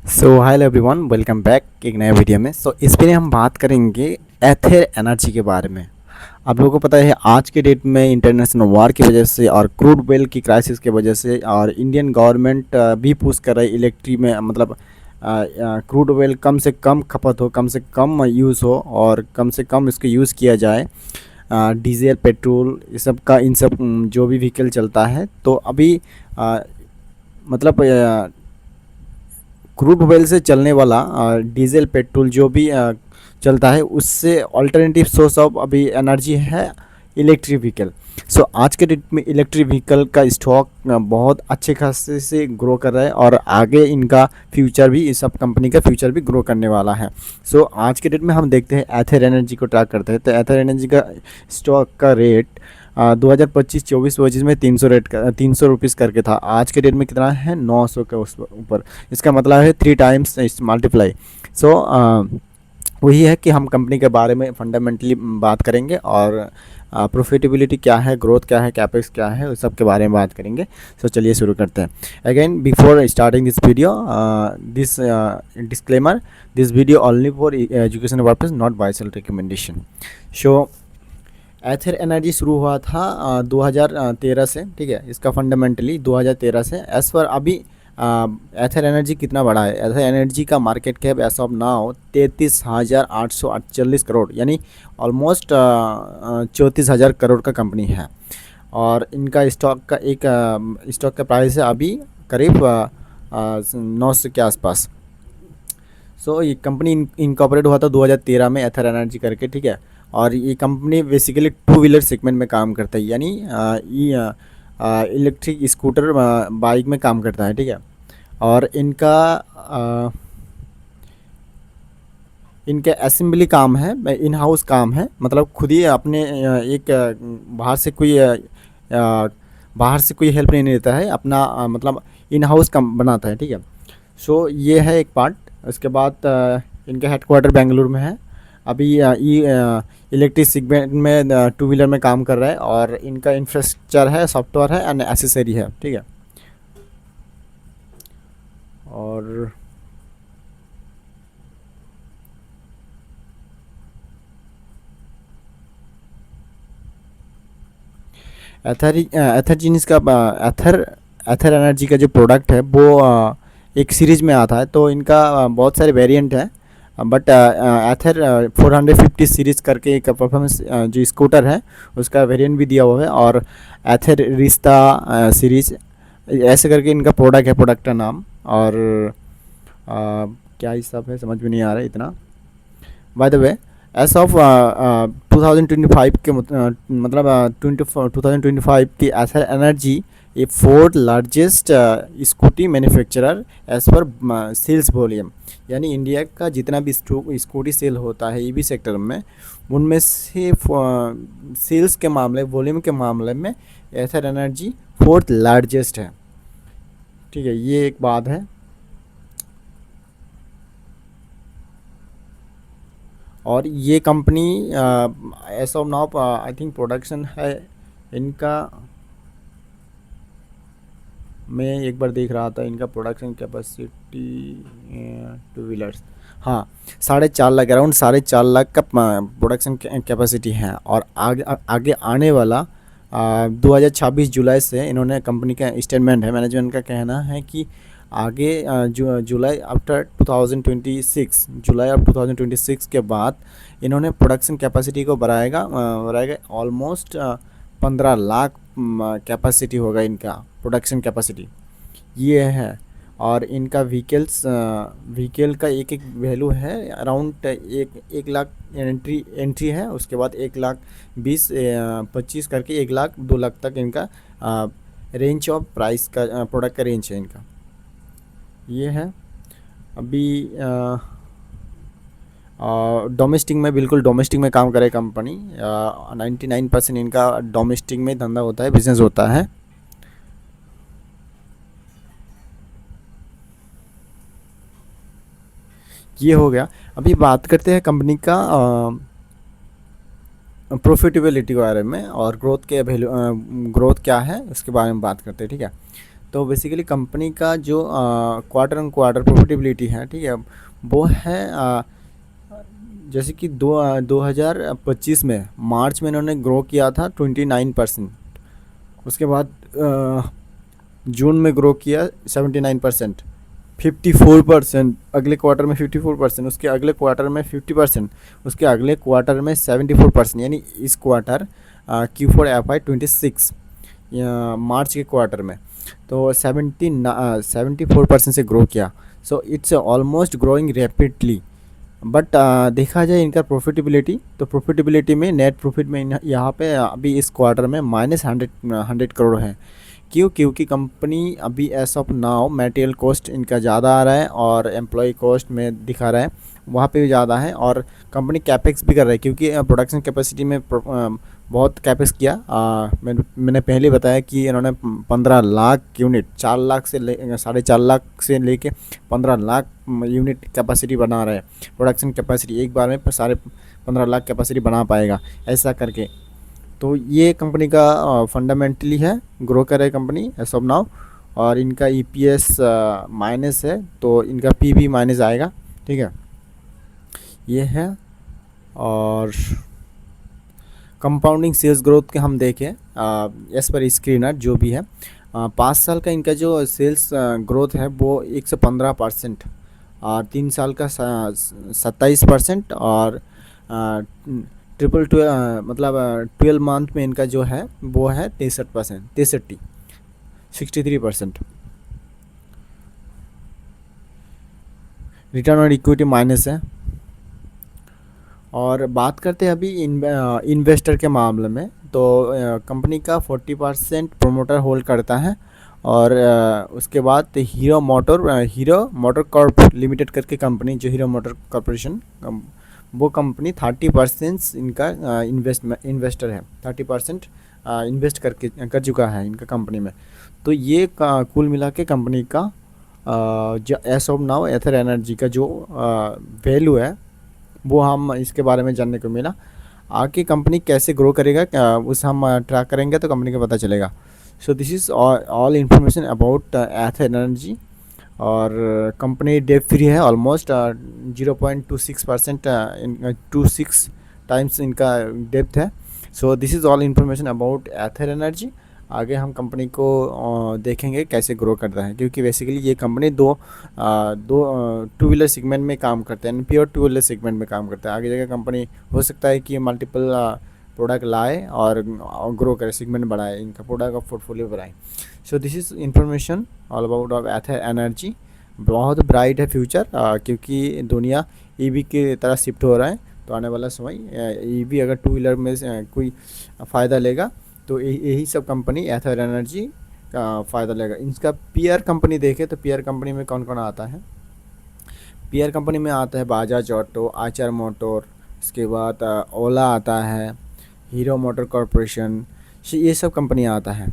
So hello everyone, welcome back एक नया video में। इस पर हम बात करेंगे एथर एनर्जी के बारे में। आप लोगों को पता है आज के डेट में इंटरनेशनल वार की वजह से और क्रूड ऑयल की क्राइसिस की वजह से और इंडियन गवर्नमेंट भी पुश कर रही है इलेक्ट्रिक में, मतलब क्रूड ऑयल कम से कम खपत हो, कम से कम यूज़ हो और कम से कम इसको यूज़ किया जाए। डीजल पेट्रोल ये सब का, इन सब जो भी व्हीकल चलता है तो अभी मतलब क्रूड ऑयल से चलने वाला डीजल पेट्रोल जो भी चलता है उससे अल्टरनेटिव सोर्स ऑफ अभी एनर्जी है इलेक्ट्रिक व्हीकल। आज के डेट में इलेक्ट्रिक व्हीकल का स्टॉक बहुत अच्छे खासे से ग्रो कर रहा है और आगे इनका फ्यूचर भी, इस सब कंपनी का फ्यूचर भी ग्रो करने वाला है। आज के डेट में हम देखते हैं एथर एनर्जी को ट्रैक करते हैं तो एथर एनर्जी का स्टॉक का रेट 2025-24 में 300 रुपीज़ करके था। आज के डेट में कितना है? 900 के उस ऊपर। इसका मतलब है 3 टाइम्स मल्टीप्लाई। सो वही है कि हम कंपनी के बारे में फंडामेंटली बात करेंगे और प्रॉफिटेबिलिटी क्या है, ग्रोथ क्या है, कैपेक्स क्या है, उस सब के बारे में बात करेंगे। चलिए शुरू करते हैं। Again before starting this video, this disclaimer, this video only for education purpose, not buy sell recommendation. Ather Energy शुरू हुआ था 2013 से, ठीक है। इसका फंडामेंटली 2013 से एज पर अभी एथर एनर्जी कितना बड़ा है? एथर एनर्जी का market cap as of now 33,848 crore, यानी ऑलमोस्ट 34,000 करोड़ का कंपनी है। और इनका स्टॉक का प्राइस है अभी करीब 900 के आसपास। ये कंपनी इनकॉर्पोरेट हुआ था 2013 में एथर एनर्जी करके, ठीक है। और ये कंपनी बेसिकली 2 व्हीलर सेगमेंट में काम करता है, यानी इलेक्ट्रिक स्कूटर बाइक में काम करता है, ठीक है। और इनका असेंबली काम है, इन हाउस काम है, मतलब खुद ही अपने एक बाहर से कोई हेल्प नहीं लेता है, अपना मतलब इन हाउस काम बनाता है, ठीक है। ये है एक पार्ट। उसके बाद इनका हेडक्वार्टर बेंगलुरु में है। अभी इलेक्ट्रिक सेगमेंट में 2 व्हीलर में काम कर रहा है और इनका इंफ्रास्ट्रक्चर है, सॉफ्टवेयर है एंड एसेसरी है, ठीक है। और एथर एनर्जी का जो प्रोडक्ट है वो एक सीरीज में आता है, तो इनका बहुत सारे वेरिएंट हैं। बट एथर 450 सीरीज़ करके एक परफॉर्मेंस जो स्कूटर है उसका वेरिएंट भी दिया हुआ है, और एथर रिश्ता सीरीज ऐसे करके इनका प्रोडक्ट है, प्रोडक्ट का नाम। और क्या ही सब है समझ में नहीं आ रहा है इतना। By the way, age of 2025 के मतलब 2025 की Ather Energy a fourth largest scooty manufacturer as per sales volume, यानी इंडिया का जितना भी स्कूटी सेल होता है ईवी सेक्टर में, उनमें से सेल्स के मामले, वॉल्यूम के मामले में एथर एनर्जी फोर्थ लार्जेस्ट है, ठीक है। ये एक बात है। और ये company as of now I think production है इनका, मैं एक बार देख रहा था इनका प्रोडक्शन कैपेसिटी 2 व्हीलर्स, हाँ 4.5 लाख, अराउंड 4.5 लाख का प्रोडक्शन कैपेसिटी है। और आगे आने वाला 2026 जुलाई से इन्होंने, कंपनी का स्टेटमेंट है, मैनेजमेंट का कहना है कि आगे जुलाई आफ्टर 2026, जुलाई ऑफ 2026 के बाद इन्होंने प्रोडक्शन कैपेसिटी को बढ़ाएगा ऑलमोस्ट 15 लाख कैपेसिटी होगा इनका प्रोडक्शन कैपेसिटी, ये है। और इनका व्हीकल का एक वैल्यू है अराउंड 1 लाख एंट्री है, उसके बाद 1,20,25 करके 1 लाख 2 लाख तक इनका रेंज ऑफ प्राइस का, प्रोडक्ट का रेंज है इनका, ये है। अभी डोमेस्टिक में, बिल्कुल डोमेस्टिक में काम करे कंपनी, 99% इनका डोमेस्टिक में धंधा होता है, बिजनेस होता है। ये हो गया। अभी बात करते हैं कंपनी का प्रॉफिटेबिलिटी के बारे में और ग्रोथ क्या है उसके बारे में बात करते हैं, ठीक है। तो बेसिकली कंपनी का जो क्वार्टर ऑन क्वार्टर प्रॉफिटेबिलिटी है, ठीक है, वो है जैसे कि 2025 में मार्च में इन्होंने ग्रो किया था 29%। उसके बाद जून में ग्रो किया 79%, 54%, अगले क्वार्टर में 54%, उसके अगले क्वार्टर में 50%, उसके अगले क्वार्टर में 74%, यानी इस क्वार्टर Q4 FY26 मार्च के क्वार्टर में तो 74% से ग्रो किया। So it's almost growing rapidly. But देखा जाए इनका प्रॉफिटेबिलिटी, तो प्रॉफिटेबिलिटी में नेट प्रॉफिट में यहाँ पे अभी इस क्वार्टर में -100 करोड़ है। क्यों? क्योंकि कंपनी अभी as of now material cost इनका ज़्यादा आ रहा है और एम्प्लॉय कॉस्ट में दिखा रहा है वहाँ पे भी ज़्यादा है, और कंपनी कैपेक्स भी कर रहा है क्योंकि प्रोडक्शन कैपेसिटी में बहुत कैपेक्स किया। मैंने पहले बताया कि इन्होंने 15 लाख यूनिट, 4 लाख से 4.5 लाख से लेके 15 लाख यूनिट कैपेसिटी बना रहे हैं। प्रोडक्शन कैपेसिटी एक बार में 15.5 लाख कैपेसिटी बना पाएगा ऐसा करके। तो ये कंपनी का फंडामेंटली है, ग्रो कर रहा है कंपनी एज ऑफ नाउ, और इनका EPS माइनस है तो इनका PB माइनस आएगा, ठीक है, ये है। और कंपाउंडिंग सेल्स ग्रोथ के हम देखें एज पर स्क्रीनर जो भी है 5 साल का इनका जो सेल्स ग्रोथ है वो 115%, और 3 साल का 27%, और मतलब 12 मंथ में इनका जो है वो है 63%। रिटर्न ऑन इक्विटी माइनस है। और बात करते हैं अभी इन्वेस्टर के मामले में, तो कंपनी का 40% प्रोमोटर होल्ड करता है, और उसके बाद हीरो मोटर कॉर्प लिमिटेड करके कंपनी, जो हीरो मोटर कॉर्पोरेशन, वो कंपनी 30% इनका इन्वेस्टर है, 30% इन्वेस्ट कर चुका है इनका कंपनी में। तो ये कुल मिला के कंपनी का जो as of now Ather Energy का जो वैल्यू है वो हम इसके बारे में जानने को मिला। आगे कंपनी कैसे ग्रो करेगा उस हम ट्रैक करेंगे तो कंपनी का पता चलेगा। So this is all information about Ather Energy. और कंपनी डेट फ्री है ऑलमोस्ट 0.26%, 26 टाइम्स इनका डेप्थ है। So this is all information about Ather Energy. आगे हम कंपनी को देखेंगे कैसे ग्रो करता है, क्योंकि बेसिकली ये कंपनी दो टू व्हीलर सेगमेंट में काम करते हैं, प्योर टू व्हीलर सेगमेंट में काम करता है। आगे जाकर कंपनी हो सकता है कि मल्टीपल प्रोडक्ट लाए और ग्रो करे, सेगमेंट बढ़ाए, इनका प्रोडक्ट का पोर्टफोलियो बढ़ाए। So this is information all about of Ather Energy. बहुत ब्राइट है फ्यूचर, क्योंकि दुनिया EV की तरह शिफ्ट हो रहा है। तो आने वाला समय EV अगर टू व्हीलर में कोई फ़ायदा लेगा तो यही सब कंपनी एथर एनर्जी का फ़ायदा लेगा। इसका पीयर कंपनी देखें तो पीयर कंपनी में कौन कौन आता है? पीयर कंपनी में आता है बजाज ऑटो, आचार मोटर, इसके बाद ओला आता है, हीरो मोटर कॉर्पोरेशन, ये सब कंपनी आता है।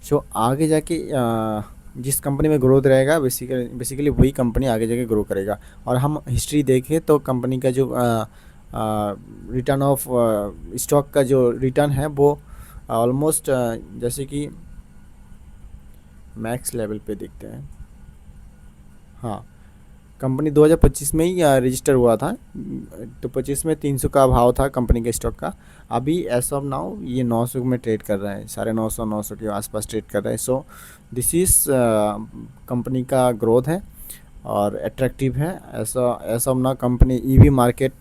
सो आगे जाके जिस कंपनी में ग्रोथ रहेगा बेसिकली वही कंपनी आगे जाके ग्रो करेगा। और हम हिस्ट्री देखें तो कंपनी का जो रिटर्न ऑफ स्टॉक का जो रिटर्न है वो ऑलमोस्ट जैसे कि मैक्स लेवल पे देखते हैं। हाँ, कंपनी 2025 में ही रजिस्टर हुआ था, तो 25 में 300 का भाव था कंपनी के स्टॉक का। अभी एज ऑफ नाउ ये 900 में ट्रेड कर रहा है, 950 के आसपास ट्रेड कर रहा है। सो दिस इज़ कंपनी का ग्रोथ है और अट्रैक्टिव है। As of now company EV market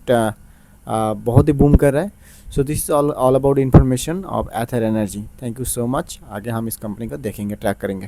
बहुत ही बूम कर रहा है। So this is all about information of Ather Energy. Thank you so much. आगे हम इस कंपनी का देखेंगे, ट्रैक करेंगे।